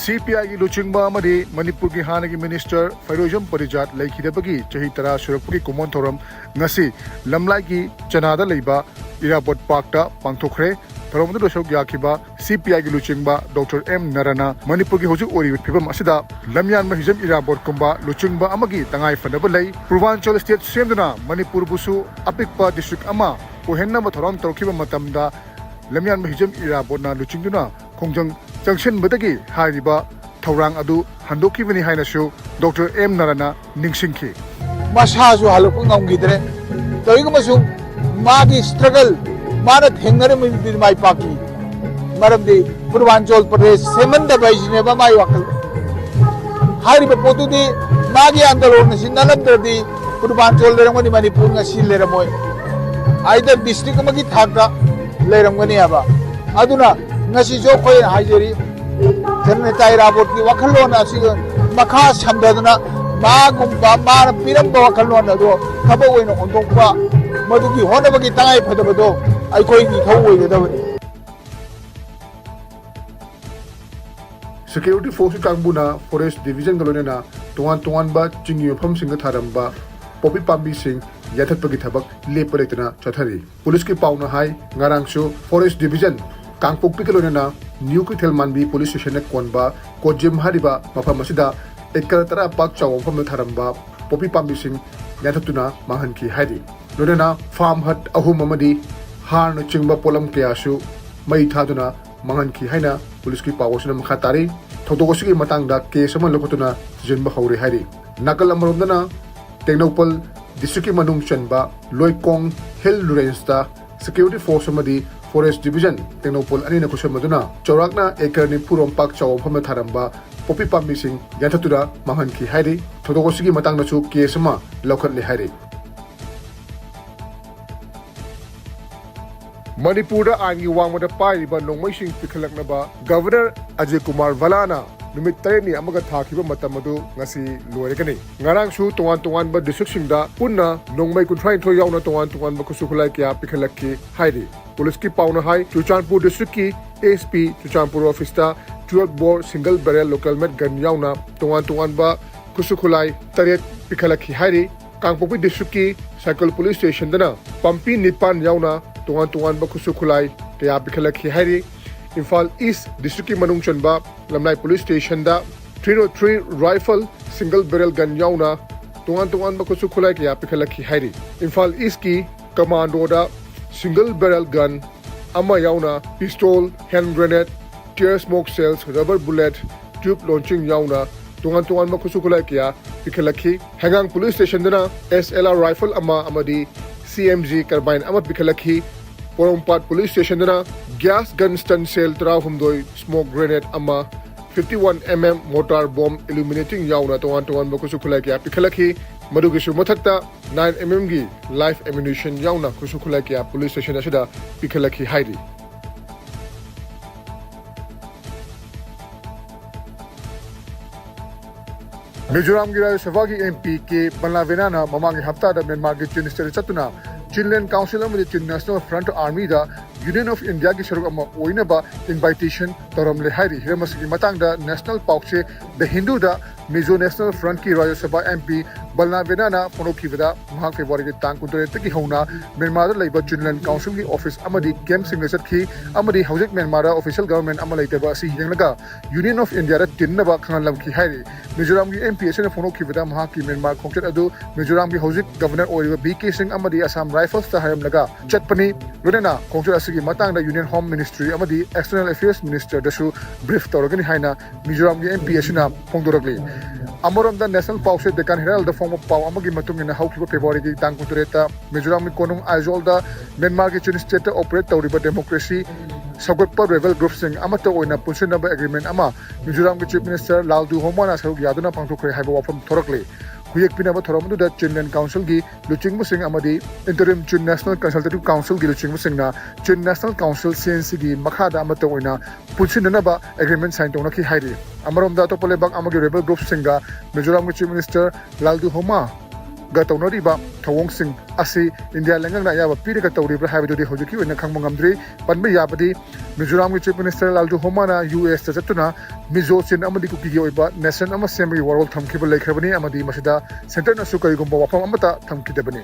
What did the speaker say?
CPI की लुचिंगबा अमदी मणिपुर की हाने की मिनिस्टर फैरोजम परिजात लेखिदबगी चही तरा सुरक्षपुरी कुमोन थोरम ngasi lamlai की चनादा लेबा इराबोट पार्कता पांगथोखरे थोरमदु दशक याखिबा CPI की लुचिंगबा डॉक्टर एम नाराना मणिपुर की होजुक ओरी फिबम असिदा लमयान महिजम इराबोट कुंबा लुचिंगबा अमगी तंगाई फनब लई पूर्वांचल स्टेट सेमदना मणिपुर बुसु अपिकपा डिस्ट्रिक्ट अमा ओहेन्ना मथोरम तौखिबा मतमदा लमयान महिजम इराबोटना लुचिंगदुना खोंजंग जंक्शन बदगी हारिबा थौरांग अदु हंदोखिबनि हाइनसु डॉक्टर एम नाराना निंगसिंखि मसाजु हालुक ngамगिद्रे तोइगमसु मागी स्ट्रगल माना थेंगरे माई पाकी मरमदि पूर्वांचल प्रदेश सेमंद बाइजिनेबा माई वाखल हारिबा पोतुदि मागी आंदोलन सिनलमद्रदि पूर्वांचल लेरमगनि मणिपुर ngasi लेरमोय आइदर डिस्ट्रिक्ट मगी थाकदा लेरमगनि आबा अदुना ngasi जो खोय हाइजेरी जनता इराबोट की वखलोन असि मखा समददना मागुम्बा मार पिरम्बा वखलोन अदो थबो ओइनो ओंदोंपा मदुगी होनबगी तंगाई फदबदो अइखोयगी थौ ओइगदबनी सिक्योरिटी फोर्स कांगबुना फॉरेस्ट डिवीजन गलोनेना तोवान तोवान बा चिंगी मफम सिंग थारंबा पोपी पांबी सिंग याथतपगी थबक लेपरेतना चथरी पुलिस की पाउना हाई ngarangsu फॉरेस्ट डिवीजन कांगपोकपी गलोनेना new Keithelmanbi police station कोनबा कोजिम हारिबा मफम असिदा एकर तरा पाक चाव मफम थारंबा पोपी पांबी सिंग याथतुना माहनकी हाइदि लोनेना फार्म हट अहुम अमदी हारन चिंगबा पोलम केयासु मई थादुना माहनकी हाइना पुलिस की पावसना मखा तारी थौदोगसिगी मतंगदा केस अमा लखतुना जिनबा हौरे हाइदि नाकल अमरोमदना टेक्नोपल डिस्ट्रिक्ट की मनुंग चनबा लोइकोंग हिल रेंजता सिक्योरिटी फोर्स अमदी फॉरेस्ट डिवीजन टेक्नोपल अनी खुशमदुना चौराकना एकर निपुरोम पाक चावफम थारंबा पोपी पांबी सिंग याथतुदा माहनकी हाइदि थौदोगसिगी मतंगदासु केस अमा लखतले हाइदि मणिपुर आईन की वांगमद पाइबा नोंमैसिंग पिखलकनबा गवर्नर अजय कुमार वलाना नुमित तरेनी अमगा थाखिबा मतमदु ngasi लोरेगनी ngarangsu तोवान तोवान बा डिस्ट्रिक्टसिंगदा पुन्ना नोंमै 38 यावना तोवान तोवान बा खुसुखुलाई क्या पिखलककी हाइदि पुलिस की पाउना हाई चुचानपुर डिस्ट्रिक्ट की एसपी चुचानपुर ऑफिसता 12 bore single barrel local made gun यावना तोवान बा खुसुखुलाई तरेत पिखलककी हाइदि कांगपोपी डिस्ट्रिक्ट की साइकल पुलिस स्टेशन दना पंपी निपान यावना तोवान बा खुसुखुलाई क्या पिखलककी हाइदि इम्फाल ईस्ट डिस्ट्रिक्ट की मनुंग चनबा लमलाई पुलिस स्टेशन दा 303 राइफल सिंगल बैरल गन यावना तोवान बा खुसुखुलाई क्या पिखलककी हाइदि इम्फाल ईस्ट की कमांडो दा सिंगल बैरल गन अमा यावना पिस्तौल hand grenade tear smoke shells rubber bullet tube launching यावना तोवान बा खुसुखुलाई क्या पिखलककी हेंगांग पुलिस स्टेशन दना SLR राइफल अमा अमदी CMG कार्बाइन अमा पिखलककी पोरोंपाट पुलिस स्टेशन दना gas gun stun shell 13 smoke grenade अमा 51 mm मोटार बॉम्ब इल्यूमिनेटिंग यावना तोवान बा खुसुखुलाई क्या पिखलककी मदुगिसु मथक्ता 9 mm की लाइफ एम्यूनिशन यावना खुसुखुलाई क्या पुलिस स्टेशन असिदा पिखलककी हाइदि मिजोरम की राज्यसभा की MP के बल्लावेनाना ममांगी हफ्ता म्यांमार की चीन स्टेट चतुना चीनलैंड काउंसिल में चीन नेशनल फ्रंट आर्मी दा यूनियन ऑफ इंडिया की सरुक अमा ओइनबा इनवाइटेशन तौरमले हाइदि हिरमसगी मतंगदा नेशनल पाउचे द हिंदू दा मिजो नेशनल फ्रंट की राज्यसभा MP बल्लावेनाना फोनोखिबदा महां फेब्रुआरी की तांग 19 की हौना म्यांमार लेबा चीनलैंड काउंसिल की ऑफिस अमदी कैंप सिंग चतखी अमदी हौजिक म्यांमार ऑफिशियल गवर्नमेंट अमा लेतेबा असि यंगलगा यूनियन ऑफ इंडिया दा तिन्नबा खंगलमखी हाइदि मिजोरम की MP से फोनोखिबदा महां की म्यांमार खोंचत अदु मिजोरम की हौजिक गवर्नर ओइबा BK सिंह अमदी असम राइफल्स ता हायमलगा चटपनी लोनेना खोंचत असि मतंगदा यूनियन होम मिनिस्ट्री अमदी एक्सटर्नल अफेयर्स मिनिस्टर दसु ब्रीफ तौरगनी हाइना मिजोरम की MP असिना फोंदोरगली अमरोम द नेशनल पाउसे Deccan herald the form of पाउ अमगी मतुंगिना हौखिबा फेब्रुआरी की तांग 19 मिजोरम की कोनुंग आइजोल द म्यांमार की चीन स्टेट ऑपरेट तौरिबा डेमोक्रेसी सगोटपा रेबल ग्रुप सिंह अमत ओइना पुनसिनबा एग्रीमेंट अमा मिजोरम की चीफ मिनिस्टर लालदू होमाना सरुक यादुना पांगथोखरे हाइबा वाफम थोरकले हुयेक पिनाबा थोरमदुदा चीनलैंड काउंसिल की लुचिंग सिंह अमदी इंटरिम चीन नेशनल कंसल्टेटिव काउंसिल की लुचिंग सिंहना चीन नेशनल काउंसिल CNC की मखादा अमत ओइना पुनसिननबा एग्रीमेंट साइन तौनखी हाइदि अमरोमदा तो पलेबाक अमगी रेबल ग्रुप सिंगा मिजोरम की चीफ मिनिस्टर लालदू होमा ꯒ ꯇꯧꯅꯔꯤꯕ ꯊꯧꯑꯣꯡꯁꯤꯡ ꯑꯁꯤ ꯏꯟꯗꯤꯌꯥ ꯂꯩꯉꯥꯛꯅ ꯑꯌꯥꯕ ꯄꯤꯔꯒ ꯇꯧꯔꯤꯕ꯭ꯔꯥ ꯍꯥꯏꯕꯗꯨꯗꯤ ꯍꯧꯖꯤꯛꯀꯤ ꯑꯣꯏꯅ ꯈꯪꯕ ꯉꯝꯗ꯭ꯔꯤ ꯄꯟꯕ ꯌꯥꯕꯗꯤ ꯃꯤꯖꯣꯔꯥꯝꯒꯤ ꯆꯤꯐ ꯃꯤꯅꯤꯁꯇꯔ ꯂꯥꯜꯗꯨ ꯍꯣꯃꯥꯅ US ꯇ ꯆꯠꯇꯨꯅ ꯃꯤꯖꯣ ꯆꯤꯟ ꯑꯃꯗꯤ ꯀꯨꯀꯤꯒꯤ ꯑꯣꯏꯕ ꯅꯦꯁꯟ ꯑꯃ ꯁꯦꯝꯕꯒꯤ ꯋꯥꯔꯣꯜ ꯊꯝꯈꯤꯕ ꯂꯩꯈ꯭ꯔꯕꯅꯤ ꯑꯃꯗꯤ ꯃꯁꯤꯗ ꯁꯦꯟꯇꯔꯅꯁꯨ ꯀꯔꯤꯒꯨꯝꯕ ꯋꯥꯐꯝ ꯑꯃꯠꯇ ꯊꯝꯈꯤꯗꯕꯅꯤ